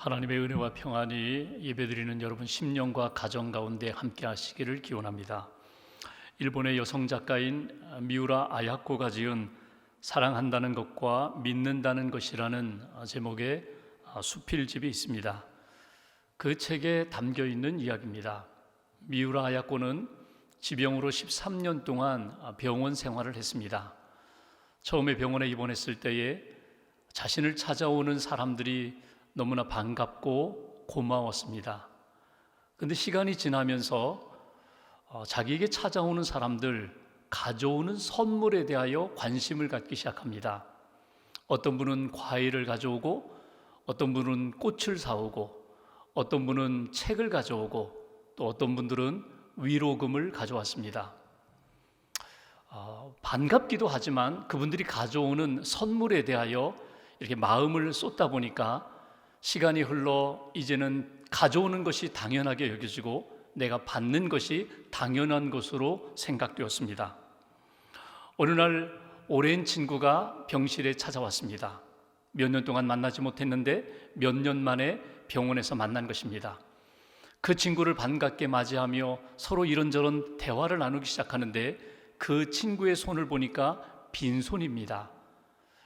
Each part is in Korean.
하나님의 은혜와 평안이 예배드리는 여러분 심령과 가정 가운데 함께 하시기를 기원합니다. 일본의 여성 작가인 미우라 아야코가 지은 사랑한다는 것과 믿는다는 것이라는 제목의 수필집이 있습니다. 그 책에 담겨 있는 이야기입니다. 미우라 아야코는 지병으로 13년 동안 병원 생활을 했습니다. 처음에 병원에 입원했을 때에 자신을 찾아오는 사람들이 너무나 반갑고 고마웠습니다. 그런데 시간이 지나면서 자기에게 찾아오는 사람들, 가져오는 선물에 대하여 관심을 갖기 시작합니다. 어떤 분은 과일을 가져오고, 어떤 분은 꽃을 사오고, 어떤 분은 책을 가져오고, 또 어떤 분들은 위로금을 가져왔습니다. 반갑기도 하지만 그분들이 가져오는 선물에 대하여 이렇게 마음을 쏟다 보니까 시간이 흘러 이제는 가져오는 것이 당연하게 여겨지고 내가 받는 것이 당연한 것으로 생각되었습니다. 어느 날 오랜 친구가 병실에 찾아왔습니다. 몇 년 동안 만나지 못했는데 몇 년 만에 병원에서 만난 것입니다. 그 친구를 반갑게 맞이하며 서로 이런저런 대화를 나누기 시작하는데 그 친구의 손을 보니까 빈손입니다.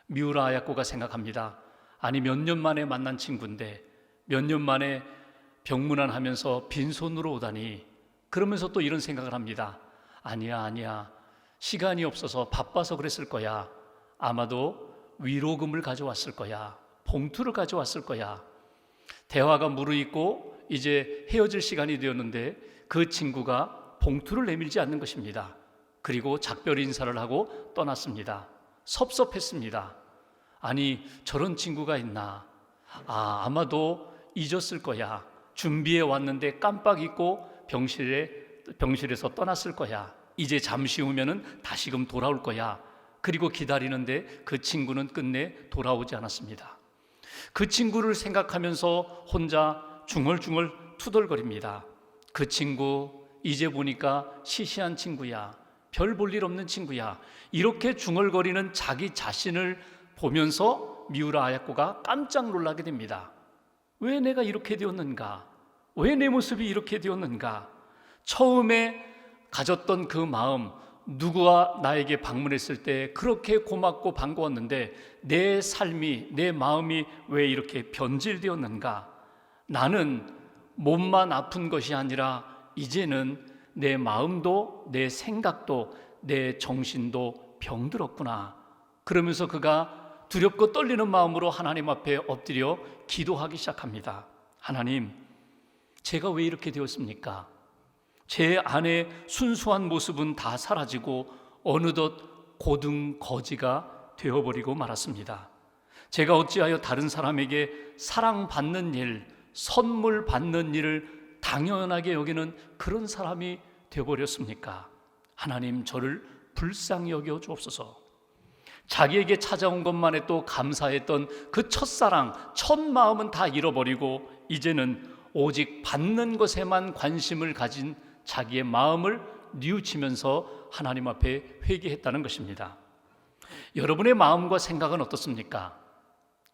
미우라 아야코가 생각합니다. 아니, 몇 년 만에 만난 친구인데 몇 년 만에 병문안하면서 빈손으로 오다니. 그러면서 또 이런 생각을 합니다. 아니야, 시간이 없어서 바빠서 그랬을 거야. 아마도 위로금을 가져왔을 거야. 봉투를 가져왔을 거야. 대화가 무르익고 이제 헤어질 시간이 되었는데 그 친구가 봉투를 내밀지 않는 것입니다. 그리고 작별 인사를 하고 떠났습니다. 섭섭했습니다. 아니, 저런 친구가 있나? 아마도 잊었을 거야. 준비해 왔는데 깜빡 잊고 병실에서 떠났을 거야. 이제 잠시 후면은 다시금 돌아올 거야. 그리고 기다리는데 그 친구는 끝내 돌아오지 않았습니다. 그 친구를 생각하면서 혼자 중얼중얼 투덜거립니다. 그 친구 이제 보니까 시시한 친구야. 별 볼 일 없는 친구야. 이렇게 중얼거리는 자기 자신을 보면서 미우라 아야코가 깜짝 놀라게 됩니다. 왜 내가 이렇게 되었는가? 왜 내 모습이 이렇게 되었는가? 처음에 가졌던 그 마음, 누구와 나에게 방문했을 때 그렇게 고맙고 반가웠는데 내 삶이, 내 마음이 왜 이렇게 변질되었는가? 나는 몸만 아픈 것이 아니라 이제는 내 마음도, 내 생각도, 내 정신도 병들었구나. 그러면서 그가 두렵고 떨리는 마음으로 하나님 앞에 엎드려 기도하기 시작합니다. 하나님, 제가 왜 이렇게 되었습니까? 제 안에 순수한 모습은 다 사라지고 어느덧 고등 거지가 되어버리고 말았습니다. 제가 어찌하여 다른 사람에게 사랑받는 일, 선물 받는 일을 당연하게 여기는 그런 사람이 되어버렸습니까? 하나님, 저를 불쌍히 여겨 주옵소서. 자기에게 찾아온 것만에 또 감사했던 그 첫사랑, 첫 마음은 다 잃어버리고 이제는 오직 받는 것에만 관심을 가진 자기의 마음을 뉘우치면서 하나님 앞에 회개했다는 것입니다. 여러분의 마음과 생각은 어떻습니까?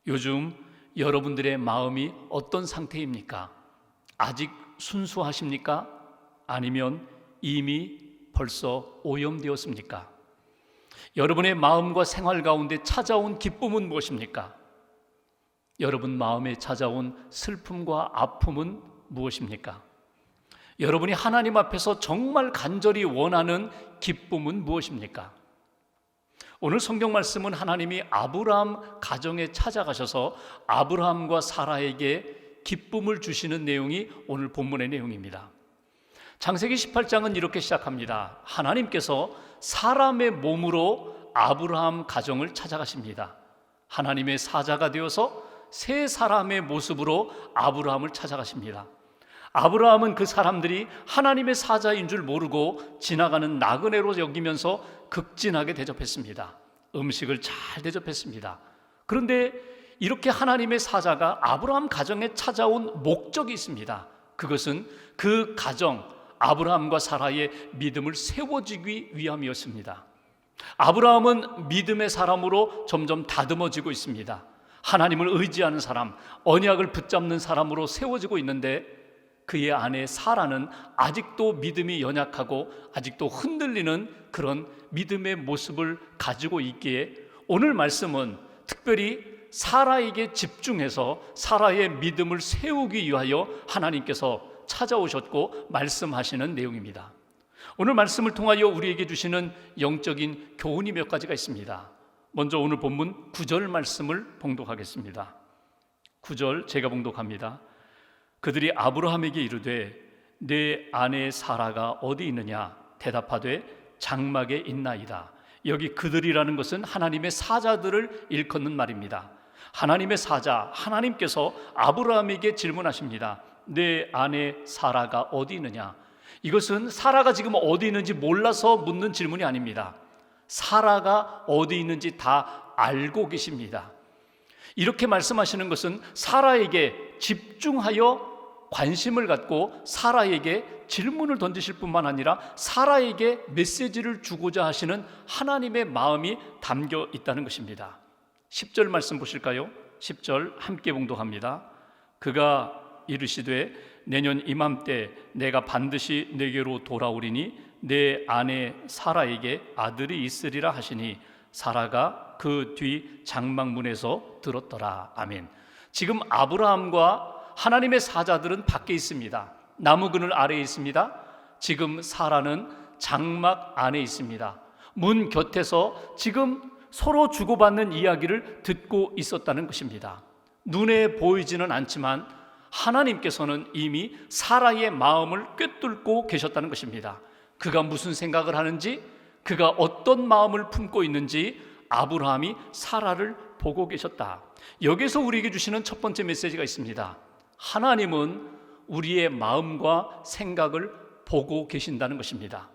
요즘 여러분들의 마음이 어떤 상태입니까? 아직 순수하십니까? 아니면 이미 벌써 오염되었습니까? 여러분의 마음과 생활 가운데 찾아온 기쁨은 무엇입니까? 여러분 마음에 찾아온 슬픔과 아픔은 무엇입니까? 여러분이 하나님 앞에서 정말 간절히 원하는 기쁨은 무엇입니까? 오늘 성경 말씀은 하나님이 아브라함 가정에 찾아가셔서 아브라함과 사라에게 기쁨을 주시는 내용이 오늘 본문의 내용입니다. 창세기 18장은 이렇게 시작합니다. 하나님께서 사람의 몸으로 아브라함 가정을 찾아가십니다. 하나님의 사자가 되어서 새 사람의 모습으로 아브라함을 찾아가십니다. 아브라함은 그 사람들이 하나님의 사자인 줄 모르고 지나가는 나그네로 여기면서 극진하게 대접했습니다. 음식을 잘 대접했습니다. 그런데 이렇게 하나님의 사자가 아브라함 가정에 찾아온 목적이 있습니다. 그것은 그 가정, 아브라함과 사라의 믿음을 세워주기 위함이었습니다. 아브라함은 믿음의 사람으로 점점 다듬어지고 있습니다. 하나님을 의지하는 사람, 언약을 붙잡는 사람으로 세워지고 있는데 그의 아내 사라는 아직도 믿음이 연약하고 아직도 흔들리는 그런 믿음의 모습을 가지고 있기에 오늘 말씀은 특별히 사라에게 집중해서 사라의 믿음을 세우기 위하여 하나님께서 찾아오셨고 말씀하시는 내용입니다. 오늘 말씀을 통하여 우리에게 주시는 영적인 교훈이 몇 가지가 있습니다. 먼저 오늘 본문 9절 말씀을 봉독하겠습니다. 9절 제가 봉독합니다. 그들이 아브라함에게 이르되 내 아내 사라가 어디 있느냐? 대답하되 장막에 있나이다. 여기 그들이라는 것은 하나님의 사자들을 일컫는 말입니다. 하나님의 사자, 하나님께서 아브라함에게 질문하십니다. 내 아내 사라가 어디 있느냐? 이것은 사라가 지금 어디 있는지 몰라서 묻는 질문이 아닙니다. 사라가 어디 있는지 다 알고 계십니다. 이렇게 말씀하시는 것은 사라에게 집중하여 관심을 갖고 사라에게 질문을 던지실 뿐만 아니라 사라에게 메시지를 주고자 하시는 하나님의 마음이 담겨 있다는 것입니다. 10절 말씀 보실까요? 10절 함께 봉독합니다. 그가 이르시되 내년 이맘때 내가 반드시 내게로 돌아오리니 내 아내 사라에게 아들이 있으리라 하시니 사라가 그 뒤 장막문에서 들었더라. 아멘. 지금 아브라함과 하나님의 사자들은 밖에 있습니다. 나무 그늘 아래에 있습니다. 지금 사라는 장막 안에 있습니다. 문 곁에서 지금 서로 주고받는 이야기를 듣고 있었다는 것입니다. 눈에 보이지는 않지만 하나님께서는 이미 사라의 마음을 꿰뚫고 계셨다는 것입니다. 그가 무슨 생각을 하는지, 그가 어떤 마음을 품고 있는지 아브라함이 사라를 보고 계셨다. 여기서 우리에게 주시는 첫 번째 메시지가 있습니다. 하나님은 우리의 마음과 생각을 보고 계신다는 것입니다.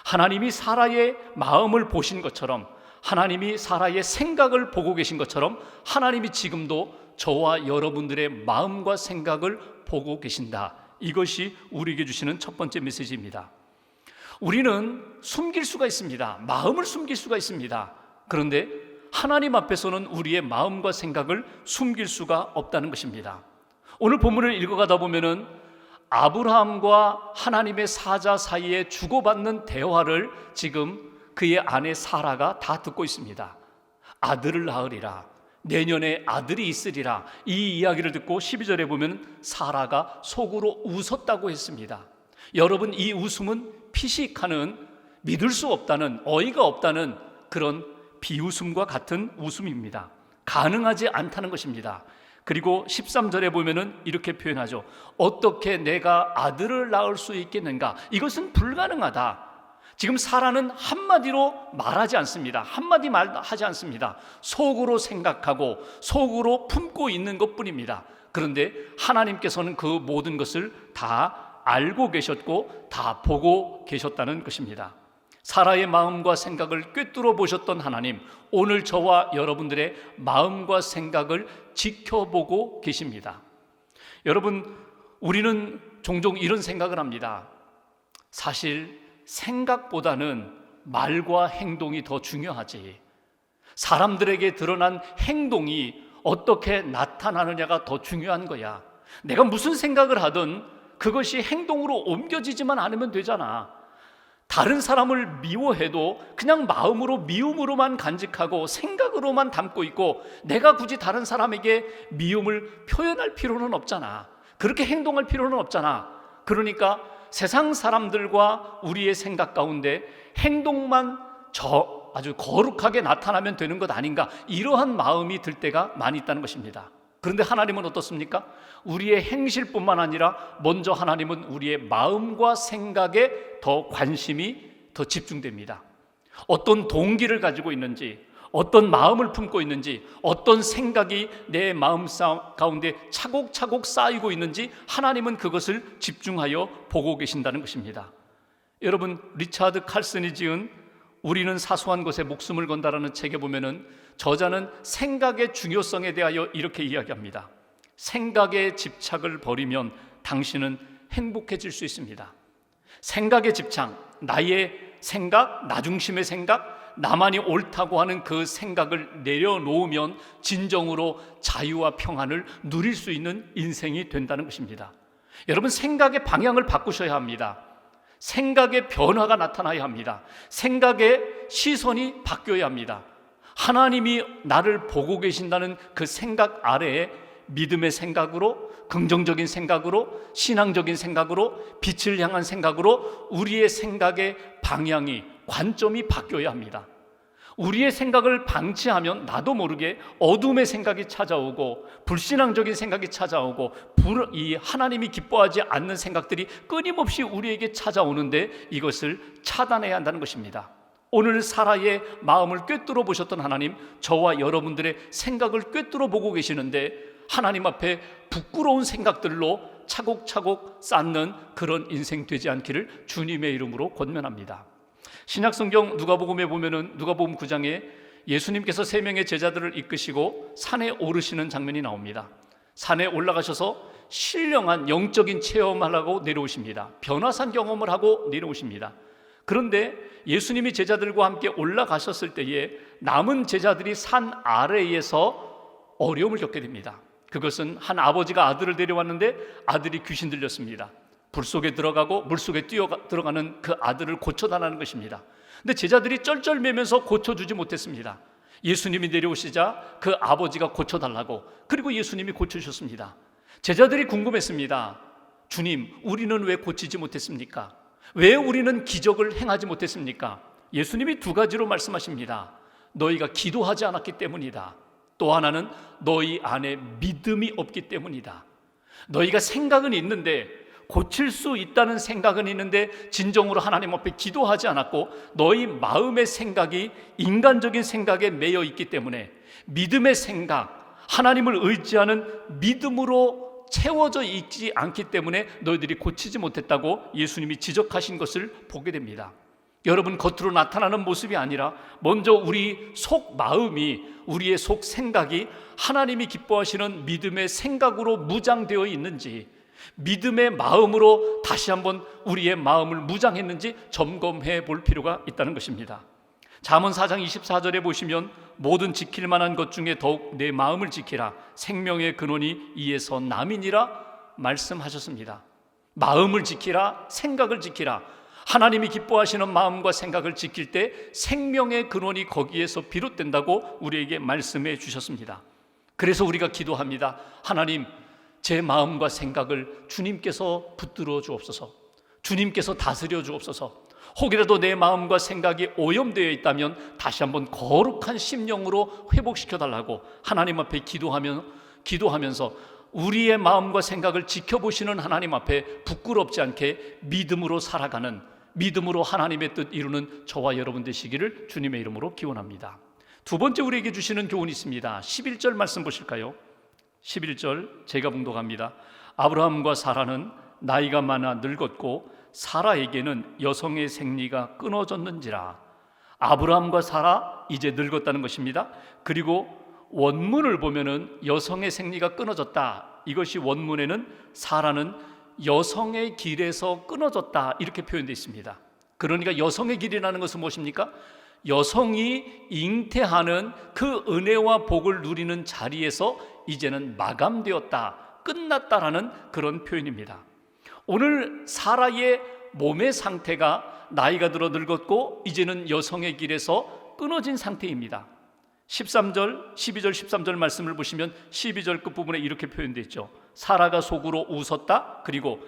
하나님이 사라의 마음을 보신 것처럼, 하나님이 사라의 생각을 보고 계신 것처럼 하나님이 지금도 저와 여러분들의 마음과 생각을 보고 계신다. 이것이 우리에게 주시는 첫 번째 메시지입니다. 우리는 숨길 수가 있습니다. 마음을 숨길 수가 있습니다. 그런데 하나님 앞에서는 우리의 마음과 생각을 숨길 수가 없다는 것입니다. 오늘 본문을 읽어가다 보면은 아브라함과 하나님의 사자 사이에 주고받는 대화를 지금 그의 아내 사라가 다 듣고 있습니다. 아들을 낳으리라, 내년에 아들이 있으리라, 이 이야기를 듣고 12절에 보면 사라가 속으로 웃었다고 했습니다. 여러분, 이 웃음은 피식하는, 믿을 수 없다는, 어이가 없다는 그런 비웃음과 같은 웃음입니다. 가능하지 않다는 것입니다. 그리고 13절에 보면은 이렇게 표현하죠. 어떻게 내가 아들을 낳을 수 있겠는가? 이것은 불가능하다. 지금 사라는 한마디로 말하지 않습니다. 한마디 말하지 않습니다. 속으로 생각하고 속으로 품고 있는 것뿐입니다. 그런데 하나님께서는 그 모든 것을 다 알고 계셨고 다 보고 계셨다는 것입니다. 사라의 마음과 생각을 꿰뚫어 보셨던 하나님, 오늘 저와 여러분들의 마음과 생각을 지켜보고 계십니다. 여러분, 우리는 종종 이런 생각을 합니다. 사실 생각보다는 말과 행동이 더 중요하지. 사람들에게 드러난 행동이 어떻게 나타나느냐가 더 중요한 거야. 내가 무슨 생각을 하든 그것이 행동으로 옮겨지지만 않으면 되잖아. 다른 사람을 미워해도 그냥 마음으로 미움으로만 간직하고 생각으로만 담고 있고 내가 굳이 다른 사람에게 미움을 표현할 필요는 없잖아. 그렇게 행동할 필요는 없잖아. 그러니까 세상 사람들과 우리의 생각 가운데 행동만 아주 거룩하게 나타나면 되는 것 아닌가, 이러한 마음이 들 때가 많이 있다는 것입니다. 그런데 하나님은 어떻습니까? 우리의 행실뿐만 아니라 먼저 하나님은 우리의 마음과 생각에 더 관심이 더 집중됩니다. 어떤 동기를 가지고 있는지, 어떤 마음을 품고 있는지, 어떤 생각이 내 마음 가운데 차곡차곡 쌓이고 있는지 하나님은 그것을 집중하여 보고 계신다는 것입니다. 여러분, 리차드 칼슨이 지은 우리는 사소한 것에 목숨을 건다라는 책에 보면은 저자는 생각의 중요성에 대하여 이렇게 이야기합니다. 생각에 집착을 버리면 당신은 행복해질 수 있습니다. 생각의 집착, 나의 생각, 나 중심의 생각, 나만이 옳다고 하는 그 생각을 내려놓으면 진정으로 자유와 평안을 누릴 수 있는 인생이 된다는 것입니다. 여러분, 생각의 방향을 바꾸셔야 합니다. 생각의 변화가 나타나야 합니다. 생각의 시선이 바뀌어야 합니다. 하나님이 나를 보고 계신다는 그 생각 아래에 믿음의 생각으로, 긍정적인 생각으로, 신앙적인 생각으로, 빛을 향한 생각으로 우리의 생각의 방향이, 관점이 바뀌어야 합니다. 우리의 생각을 방치하면 나도 모르게 어둠의 생각이 찾아오고, 불신앙적인 생각이 찾아오고, 이 하나님이 기뻐하지 않는 생각들이 끊임없이 우리에게 찾아오는데 이것을 차단해야 한다는 것입니다. 오늘 사라의 마음을 꿰뚫어 보셨던 하나님, 저와 여러분들의 생각을 꿰뚫어 보고 계시는데 하나님 앞에 부끄러운 생각들로 차곡차곡 쌓는 그런 인생 되지 않기를 주님의 이름으로 권면합니다. 신약성경 누가복음에 보면은 누가복음 9장에 예수님께서 3명의 제자들을 이끄시고 산에 오르시는 장면이 나옵니다. 산에 올라가셔서 신령한 영적인 체험하려고 내려오십니다. 변화산 경험을 하고 내려오십니다. 그런데 예수님이 제자들과 함께 올라가셨을 때에 남은 제자들이 산 아래에서 어려움을 겪게 됩니다. 그것은 한 아버지가 아들을 데려왔는데 아들이 귀신 들렸습니다. 불 속에 들어가고 물 속에 들어가는 그 아들을 고쳐달라는 것입니다. 근데 제자들이 쩔쩔매면서 고쳐주지 못했습니다. 예수님이 내려오시자 그 아버지가 고쳐달라고, 그리고 예수님이 고쳐주셨습니다. 제자들이 궁금했습니다. 주님, 우리는 왜 고치지 못했습니까? 왜 우리는 기적을 행하지 못했습니까? 예수님이 2가지로 말씀하십니다. 너희가 기도하지 않았기 때문이다. 또 하나는 너희 안에 믿음이 없기 때문이다. 너희가 생각은 있는데, 고칠 수 있다는 생각은 있는데 진정으로 하나님 앞에 기도하지 않았고, 너희 마음의 생각이 인간적인 생각에 매여 있기 때문에 믿음의 생각, 하나님을 의지하는 믿음으로 채워져 있지 않기 때문에 너희들이 고치지 못했다고 예수님이 지적하신 것을 보게 됩니다. 여러분, 겉으로 나타나는 모습이 아니라 먼저 우리 속 마음이, 우리의 속 생각이 하나님이 기뻐하시는 믿음의 생각으로 무장되어 있는지, 믿음의 마음으로 다시 한번 우리의 마음을 무장했는지 점검해 볼 필요가 있다는 것입니다. 잠언 4장 24절에 보시면 모든 지킬 만한 것 중에 더욱 내 마음을 지키라, 생명의 근원이 이에서 남이니라 말씀하셨습니다. 마음을 지키라, 생각을 지키라. 하나님이 기뻐하시는 마음과 생각을 지킬 때 생명의 근원이 거기에서 비롯된다고 우리에게 말씀해 주셨습니다. 그래서 우리가 기도합니다. 하나님, 제 마음과 생각을 주님께서 붙들어 주옵소서. 주님께서 다스려 주옵소서. 혹이라도 내 마음과 생각이 오염되어 있다면 다시 한번 거룩한 심령으로 회복시켜 달라고 하나님 앞에 기도하면서 우리의 마음과 생각을 지켜보시는 하나님 앞에 부끄럽지 않게 믿음으로 살아가는, 믿음으로 하나님의 뜻 이루는 저와 여러분 되시기를 주님의 이름으로 기원합니다. 2번째 우리에게 주시는 교훈이 있습니다. 11절 말씀 보실까요? 11절 제가 봉독합니다. 아브라함과 사라는 나이가 많아 늙었고 사라에게는 여성의 생리가 끊어졌는지라. 아브라함과 사라 이제 늙었다는 것입니다. 그리고 원문을 보면은 여성의 생리가 끊어졌다, 이것이 원문에는 사라는 여성의 길에서 끊어졌다 이렇게 표현되어 있습니다. 그러니까 여성의 길이라는 것은 무엇입니까? 여성이 잉태하는 그 은혜와 복을 누리는 자리에서 이제는 마감되었다, 끝났다라는 그런 표현입니다. 오늘 사라의 몸의 상태가 나이가 들어 늙었고 이제는 여성의 길에서 끊어진 상태입니다. 13절, 12절, 13절 말씀을 보시면 12절 끝부분에 이렇게 표현되어 있죠. 사라가 속으로 웃었다. 그리고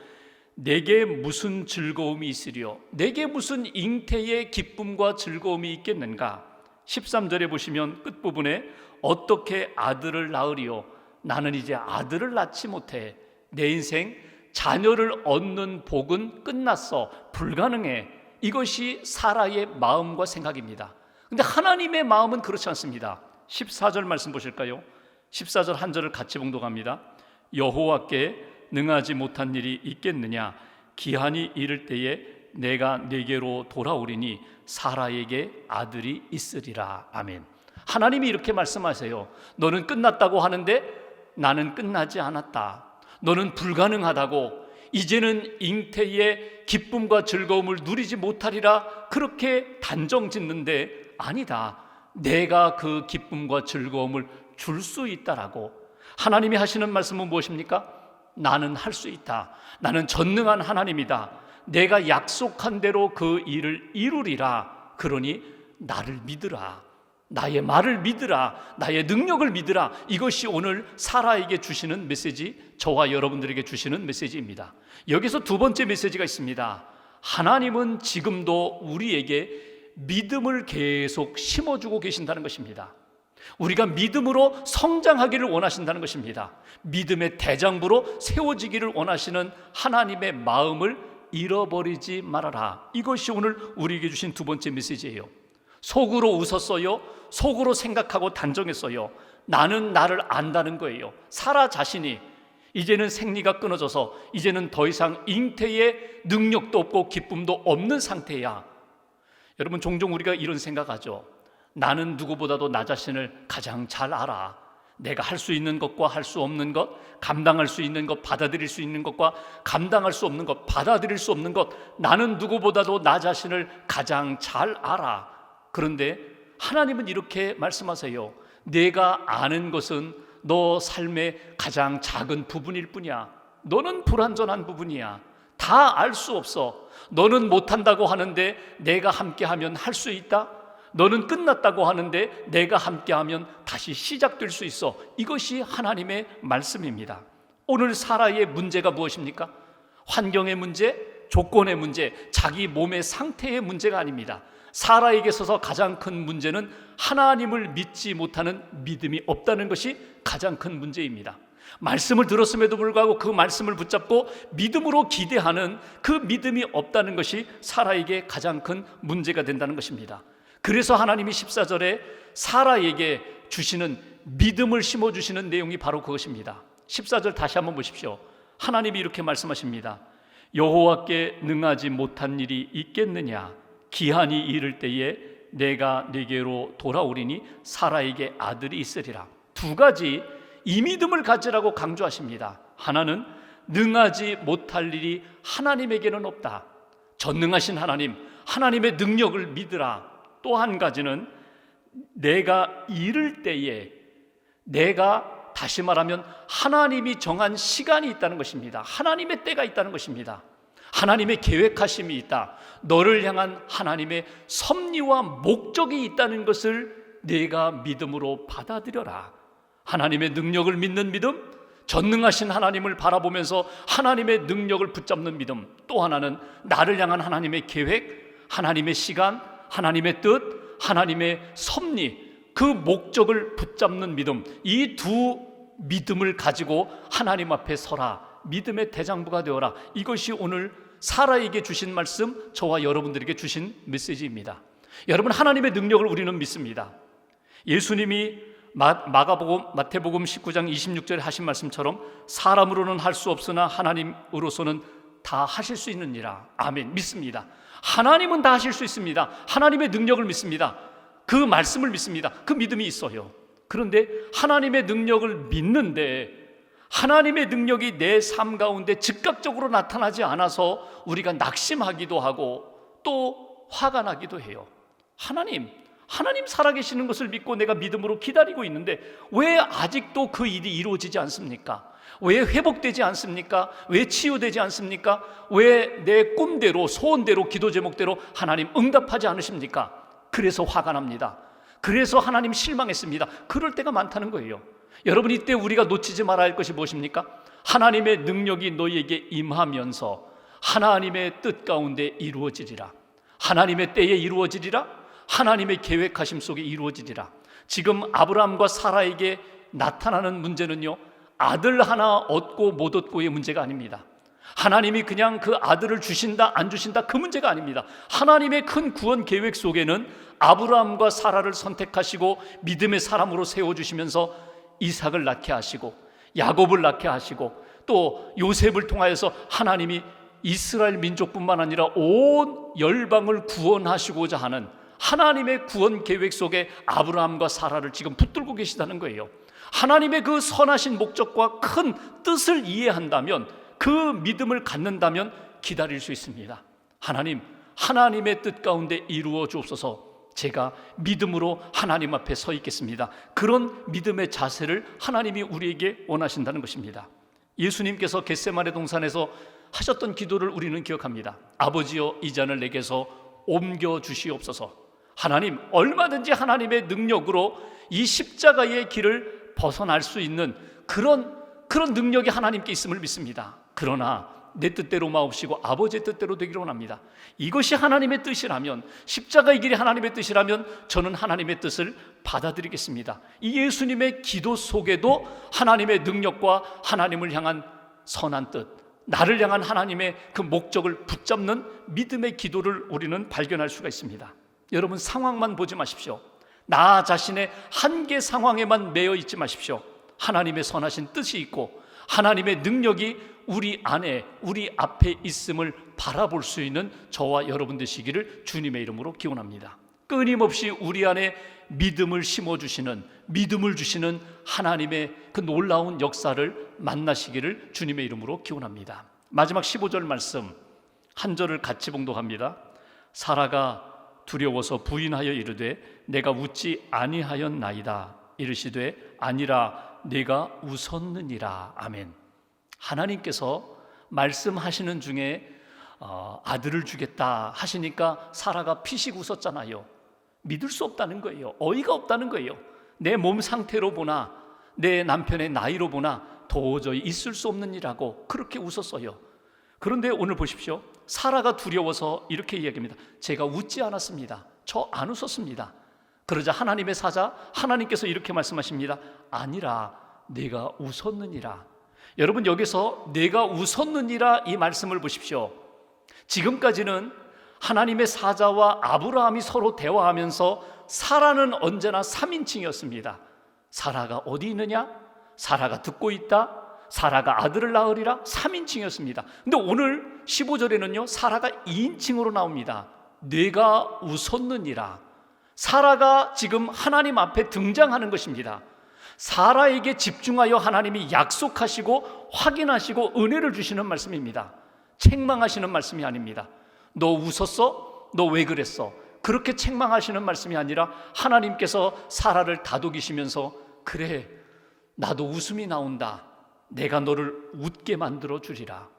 내게 무슨 즐거움이 있으리요? 내게 무슨 잉태의 기쁨과 즐거움이 있겠는가? 13절에 보시면 끝부분에 어떻게 아들을 낳으리요? 나는 이제 아들을 낳지 못해. 내 인생 자녀를 얻는 복은 끝났어. 불가능해. 이것이 사라의 마음과 생각입니다. 근데 하나님의 마음은 그렇지 않습니다. 14절 말씀 보실까요? 14절 한 절을 같이 봉독합니다. 여호와께 능하지 못한 일이 있겠느냐? 기한이 이를 때에 내가 네게로 돌아오리니 사라에게 아들이 있으리라. 아멘. 하나님이 이렇게 말씀하세요. 너는 끝났다고 하는데 나는 끝나지 않았다. 너는 불가능하다고, 이제는 잉태의 기쁨과 즐거움을 누리지 못하리라 그렇게 단정 짓는데 아니다, 내가 그 기쁨과 즐거움을 줄 수 있다라고. 하나님이 하시는 말씀은 무엇입니까? 나는 할 수 있다. 나는 전능한 하나님이다. 내가 약속한 대로 그 일을 이루리라. 그러니 나를 믿으라. 나의 말을 믿으라. 나의 능력을 믿으라. 이것이 오늘 사라에게 주시는 메시지, 저와 여러분들에게 주시는 메시지입니다. 여기서 두 번째 메시지가 있습니다. 하나님은 지금도 우리에게 믿음을 계속 심어주고 계신다는 것입니다. 우리가 믿음으로 성장하기를 원하신다는 것입니다. 믿음의 대장부로 세워지기를 원하시는 하나님의 마음을 잃어버리지 말아라. 이것이 오늘 우리에게 주신 두 번째 메시지예요. 속으로 웃었어요. 속으로 생각하고 단정했어요. 나는 나를 안다는 거예요. 사라 자신이 이제는 생리가 끊어져서 이제는 더 이상 잉태의 능력도 없고 기쁨도 없는 상태야. 여러분, 종종 우리가 이런 생각하죠. 나는 누구보다도 나 자신을 가장 잘 알아. 내가 할 수 있는 것과 할 수 없는 것, 감당할 수 있는 것, 받아들일 수 있는 것과 감당할 수 없는 것, 받아들일 수 없는 것, 나는 누구보다도 나 자신을 가장 잘 알아. 그런데 하나님은 이렇게 말씀하세요. 내가 아는 것은 너 삶의 가장 작은 부분일 뿐이야. 너는 불완전한 부분이야. 다 알 수 없어. 너는 못한다고 하는데 내가 함께하면 할 수 있다. 너는 끝났다고 하는데 내가 함께하면 다시 시작될 수 있어. 이것이 하나님의 말씀입니다. 오늘 사라의 문제가 무엇입니까? 환경의 문제, 조건의 문제, 자기 몸의 상태의 문제가 아닙니다. 사라에게 있어서 가장 큰 문제는 하나님을 믿지 못하는 믿음이 없다는 것이 가장 큰 문제입니다. 말씀을 들었음에도 불구하고 그 말씀을 붙잡고 믿음으로 기대하는 그 믿음이 없다는 것이 사라에게 가장 큰 문제가 된다는 것입니다. 그래서 하나님이 14절에 사라에게 주시는 믿음을 심어주시는 내용이 바로 그것입니다. 14절 다시 한번 보십시오. 하나님이 이렇게 말씀하십니다. 여호와께 능하지 못한 일이 있겠느냐? 기한이 이를 때에 내가 네게로 돌아오리니 사라에게 아들이 있으리라. 두 가지 이 믿음을 가지라고 강조하십니다. 하나는 능하지 못할 일이 하나님에게는 없다. 전능하신 하나님, 하나님의 능력을 믿으라. 또 한 가지는 내가 이를 때에, 내가 다시 말하면 하나님이 정한 시간이 있다는 것입니다. 하나님의 때가 있다는 것입니다. 하나님의 계획하심이 있다. 너를 향한 하나님의 섭리와 목적이 있다는 것을 내가 믿음으로 받아들여라. 하나님의 능력을 믿는 믿음, 전능하신 하나님을 바라보면서 하나님의 능력을 붙잡는 믿음, 또 하나는 나를 향한 하나님의 계획, 하나님의 시간, 하나님의 뜻, 하나님의 섭리, 그 목적을 붙잡는 믿음, 이 두 믿음을 가지고 하나님 앞에 서라. 믿음의 대장부가 되어라. 이것이 오늘 사라에게 주신 말씀, 저와 여러분들에게 주신 메시지입니다. 여러분, 하나님의 능력을 우리는 믿습니다. 예수님이 마태복음 19장 26절에 하신 말씀처럼 사람으로는 할 수 없으나 하나님으로서는 다 하실 수 있느니라. 아멘. 믿습니다. 하나님은 다 하실 수 있습니다. 하나님의 능력을 믿습니다. 그 말씀을 믿습니다. 그 믿음이 있어요. 그런데 하나님의 능력을 믿는데 하나님의 능력이 내 삶 가운데 즉각적으로 나타나지 않아서 우리가 낙심하기도 하고 또 화가 나기도 해요. 하나님 살아계시는 것을 믿고 내가 믿음으로 기다리고 있는데 왜 아직도 그 일이 이루어지지 않습니까? 왜 회복되지 않습니까? 왜 치유되지 않습니까? 왜 내 꿈대로, 소원대로, 기도 제목대로 하나님 응답하지 않으십니까? 그래서 화가 납니다. 그래서 하나님 실망했습니다. 그럴 때가 많다는 거예요. 여러분, 이때 우리가 놓치지 말아야 할 것이 무엇입니까? 하나님의 능력이 너희에게 임하면서 하나님의 뜻 가운데 이루어지리라. 하나님의 때에 이루어지리라. 하나님의 계획하심 속에 이루어지리라. 지금 아브라함과 사라에게 나타나는 문제는요, 아들 하나 얻고 못 얻고의 문제가 아닙니다. 하나님이 그냥 그 아들을 주신다 안 주신다 그 문제가 아닙니다. 하나님의 큰 구원 계획 속에는 아브라함과 사라를 선택하시고 믿음의 사람으로 세워주시면서 이삭을 낳게 하시고 야곱을 낳게 하시고 또 요셉을 통하여서 하나님이 이스라엘 민족뿐만 아니라 온 열방을 구원하시고자 하는 하나님의 구원 계획 속에 아브라함과 사라를 지금 붙들고 계시다는 거예요. 하나님의 그 선하신 목적과 큰 뜻을 이해한다면, 그 믿음을 갖는다면 기다릴 수 있습니다. 하나님의 뜻 가운데 이루어 주옵소서. 제가 믿음으로 하나님 앞에 서 있겠습니다. 그런 믿음의 자세를 하나님이 우리에게 원하신다는 것입니다. 예수님께서 겟세마네 동산에서 하셨던 기도를 우리는 기억합니다. 아버지여, 이 잔을 내게서 옮겨 주시옵소서. 하나님, 얼마든지 하나님의 능력으로 이 십자가의 길을 벗어날 수 있는 그런 능력이 하나님께 있음을 믿습니다. 그러나 내 뜻대로 마옵시고 아버지의 뜻대로 되기를 원합니다. 이것이 하나님의 뜻이라면, 십자가의 길이 하나님의 뜻이라면 저는 하나님의 뜻을 받아들이겠습니다. 이 예수님의 기도 속에도 하나님의 능력과 하나님을 향한 선한 뜻, 나를 향한 하나님의 그 목적을 붙잡는 믿음의 기도를 우리는 발견할 수가 있습니다. 여러분, 상황만 보지 마십시오. 나 자신의 한계 상황에만 매여 있지 마십시오. 하나님의 선하신 뜻이 있고 하나님의 능력이 우리 안에, 우리 앞에 있음을 바라볼 수 있는 저와 여러분 되시기를 주님의 이름으로 기원합니다. 끊임없이 우리 안에 믿음을 심어주시는, 믿음을 주시는 하나님의 그 놀라운 역사를 만나시기를 주님의 이름으로 기원합니다. 마지막 15절 말씀 한 절을 같이 봉독합니다. 사라가 두려워서 부인하여 이르되 내가 웃지 아니하였나이다. 이르시되 아니라 내가 웃었느니라. 아멘. 하나님께서 말씀하시는 중에 아들을 주겠다 하시니까 사라가 피식 웃었잖아요. 믿을 수 없다는 거예요. 어이가 없다는 거예요. 내 몸 상태로 보나 내 남편의 나이로 보나 도저히 있을 수 없는 일하고 그렇게 웃었어요. 그런데 오늘 보십시오. 사라가 두려워서 이렇게 이야기합니다. 제가 웃지 않았습니다. 저 안 웃었습니다. 그러자 하나님의 사자 하나님께서 이렇게 말씀하십니다. 아니라 내가 웃었느니라. 여러분, 여기서 내가 웃었느니라 이 말씀을 보십시오. 지금까지는 하나님의 사자와 아브라함이 서로 대화하면서 사라는 언제나 3인칭이었습니다. 사라가 어디 있느냐? 사라가 듣고 있다. 사라가 아들을 낳으리라. 3인칭이었습니다. 근데 오늘 15절에는요 사라가 2인칭으로 나옵니다. 내가 웃었느니라. 사라가 지금 하나님 앞에 등장하는 것입니다. 사라에게 집중하여 하나님이 약속하시고 확인하시고 은혜를 주시는 말씀입니다. 책망하시는 말씀이 아닙니다. 너 웃었어? 너 왜 그랬어? 그렇게 책망하시는 말씀이 아니라 하나님께서 사라를 다독이시면서 그래, 나도 웃음이 나온다. 내가 너를 웃게 만들어 주리라.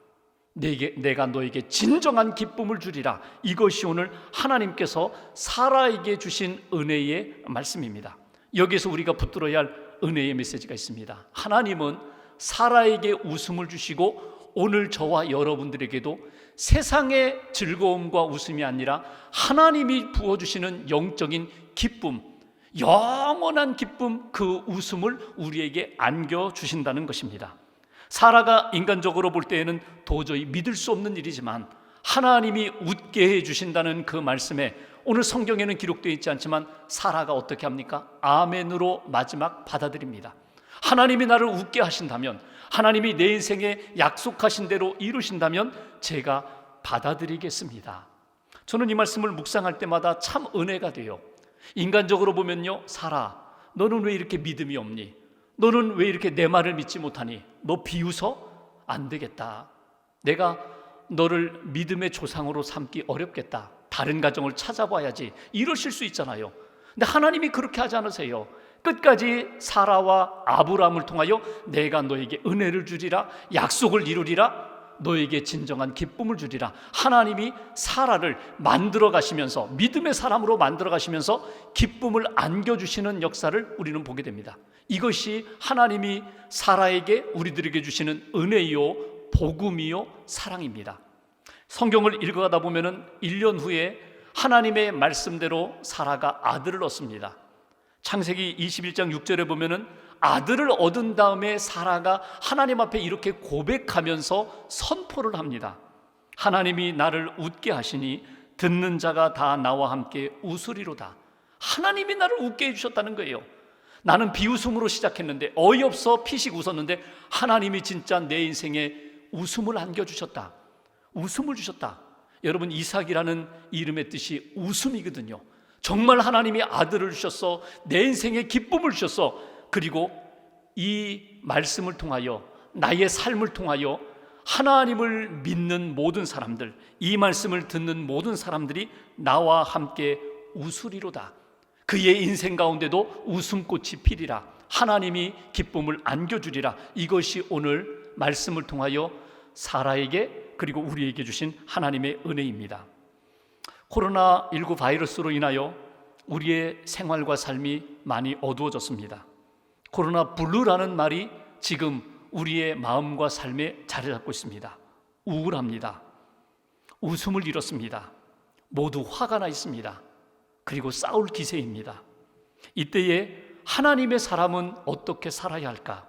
내가 너에게 진정한 기쁨을 주리라. 이것이 오늘 하나님께서 사라에게 주신 은혜의 말씀입니다. 여기서 우리가 붙들어야 할 은혜의 메시지가 있습니다. 하나님은 사라에게 웃음을 주시고 오늘 저와 여러분들에게도 세상의 즐거움과 웃음이 아니라 하나님이 부어주시는 영적인 기쁨, 영원한 기쁨, 그 웃음을 우리에게 안겨주신다는 것입니다. 사라가 인간적으로 볼 때에는 도저히 믿을 수 없는 일이지만 하나님이 웃게 해주신다는 그 말씀에 오늘 성경에는 기록되어 있지 않지만 사라가 어떻게 합니까? 아멘으로 마지막 받아들입니다. 하나님이 나를 웃게 하신다면, 하나님이 내 인생에 약속하신 대로 이루신다면 제가 받아들이겠습니다. 저는 이 말씀을 묵상할 때마다 참 은혜가 돼요. 인간적으로 보면요, 사라, 너는 왜 이렇게 믿음이 없니? 너는 왜 이렇게 내 말을 믿지 못하니? 너 비웃어? 안 되겠다. 내가 너를 믿음의 조상으로 삼기 어렵겠다. 다른 가정을 찾아봐야지. 이러실 수 있잖아요. 근데 하나님이 그렇게 하지 않으세요. 끝까지 사라와 아브라함을 통하여 내가 너에게 은혜를 주리라, 약속을 이루리라, 너에게 진정한 기쁨을 주리라. 하나님이 사라를 만들어 가시면서, 믿음의 사람으로 만들어 가시면서 기쁨을 안겨주시는 역사를 우리는 보게 됩니다. 이것이 하나님이 사라에게, 우리들에게 주시는 은혜요, 복음이요, 사랑입니다. 성경을 읽어가다 보면은 1년 후에 하나님의 말씀대로 사라가 아들을 얻습니다. 창세기 21장 6절에 보면은 아들을 얻은 다음에 사라가 하나님 앞에 이렇게 고백하면서 선포를 합니다. 하나님이 나를 웃게 하시니 듣는 자가 다 나와 함께 웃으리로다. 하나님이 나를 웃게 해주셨다는 거예요. 나는 비웃음으로 시작했는데, 어이없어 피식 웃었는데 하나님이 진짜 내 인생에 웃음을 안겨주셨다. 웃음을 주셨다. 여러분, 이삭이라는 이름의 뜻이 웃음이거든요. 정말 하나님이 아들을 주셨어. 내 인생에 기쁨을 주셨어. 그리고 이 말씀을 통하여, 나의 삶을 통하여 하나님을 믿는 모든 사람들, 이 말씀을 듣는 모든 사람들이 나와 함께 웃으리로다. 그의 인생 가운데도 웃음꽃이 피리라. 하나님이 기쁨을 안겨주리라. 이것이 오늘 말씀을 통하여 사라에게 그리고 우리에게 주신 하나님의 은혜입니다. 코로나19 바이러스로 인하여 우리의 생활과 삶이 많이 어두워졌습니다. 코로나 블루라는 말이 지금 우리의 마음과 삶에 자리 잡고 있습니다. 우울합니다. 웃음을 잃었습니다. 모두 화가 나 있습니다. 그리고 싸울 기세입니다. 이때에 하나님의 사람은 어떻게 살아야 할까?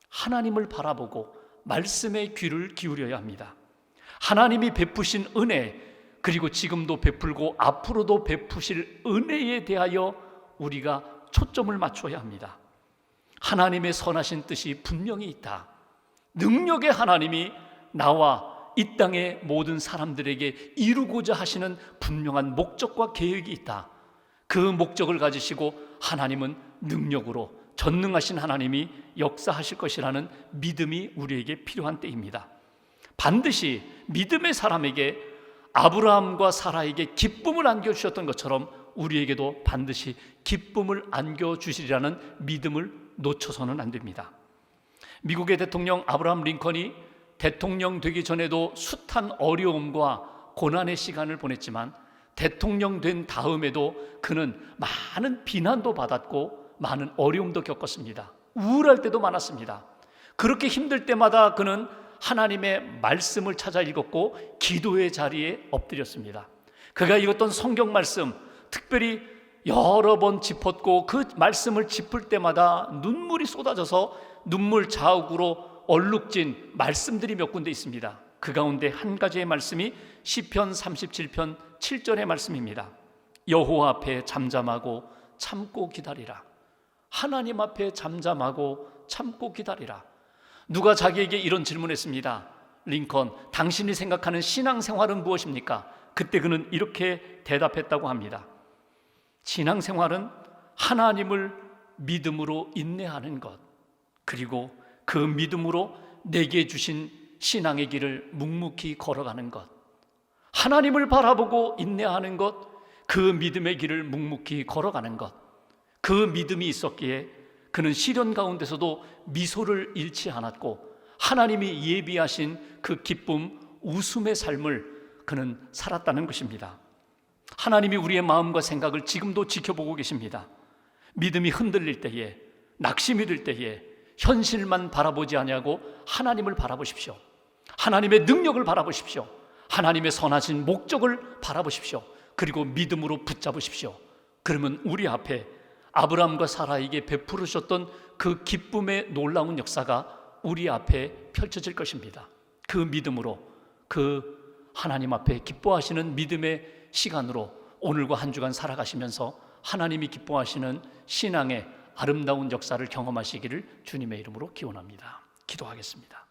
하나님을 바라보고 말씀에 귀를 기울여야 합니다. 하나님이 베푸신 은혜, 그리고 지금도 베풀고 앞으로도 베푸실 은혜에 대하여 우리가 초점을 맞춰야 합니다. 하나님의 선하신 뜻이 분명히 있다. 능력의 하나님이 나와 이 땅의 모든 사람들에게 이루고자 하시는 분명한 목적과 계획이 있다. 그 목적을 가지시고 하나님은 능력으로 전능하신 하나님이 역사하실 것이라는 믿음이 우리에게 필요한 때입니다. 반드시 믿음의 사람에게 아브라함과 사라에게 기쁨을 안겨주셨던 것처럼 우리에게도 반드시 기쁨을 안겨주시리라는 믿음을 놓쳐서는 안 됩니다. 미국의 대통령 아브라함 링컨이 대통령 되기 전에도 숱한 어려움과 고난의 시간을 보냈지만 대통령 된 다음에도 그는 많은 비난도 받았고 많은 어려움도 겪었습니다. 우울할 때도 많았습니다. 그렇게 힘들 때마다 그는 하나님의 말씀을 찾아 읽었고 기도의 자리에 엎드렸습니다. 그가 읽었던 성경 말씀 특별히 여러 번 짚었고 그 말씀을 짚을 때마다 눈물이 쏟아져서 눈물 자욱으로 얼룩진 말씀들이 몇 군데 있습니다. 그 가운데 한 가지의 말씀이 시편 37편 7절의 말씀입니다. 여호와 앞에 잠잠하고 참고 기다리라. 하나님 앞에 잠잠하고 참고 기다리라. 누가 자기에게 이런 질문했습니다. 링컨, 당신이 생각하는 신앙생활은 무엇입니까? 그때 그는 이렇게 대답했다고 합니다. 신앙생활은 하나님을 믿음으로 인내하는 것, 그리고 그 믿음으로 내게 주신 신앙의 길을 묵묵히 걸어가는 것, 하나님을 바라보고 인내하는 것, 그 믿음의 길을 묵묵히 걸어가는 것, 그 믿음이 있었기에 그는 시련 가운데서도 미소를 잃지 않았고 하나님이 예비하신 그 기쁨, 웃음의 삶을 그는 살았다는 것입니다. 하나님이 우리의 마음과 생각을 지금도 지켜보고 계십니다. 믿음이 흔들릴 때에, 낙심이 들 때에 현실만 바라보지 아니하고 하나님을 바라보십시오. 하나님의 능력을 바라보십시오. 하나님의 선하신 목적을 바라보십시오. 그리고 믿음으로 붙잡으십시오. 그러면 우리 앞에 아브라함과 사라에게 베풀으셨던 그 기쁨의 놀라운 역사가 우리 앞에 펼쳐질 것입니다. 그 믿음으로, 그 하나님 앞에 기뻐하시는 믿음의 시간으로 오늘과 한 주간 살아가시면서 하나님이 기뻐하시는 신앙의 아름다운 역사를 경험하시기를 주님의 이름으로 기원합니다. 기도하겠습니다.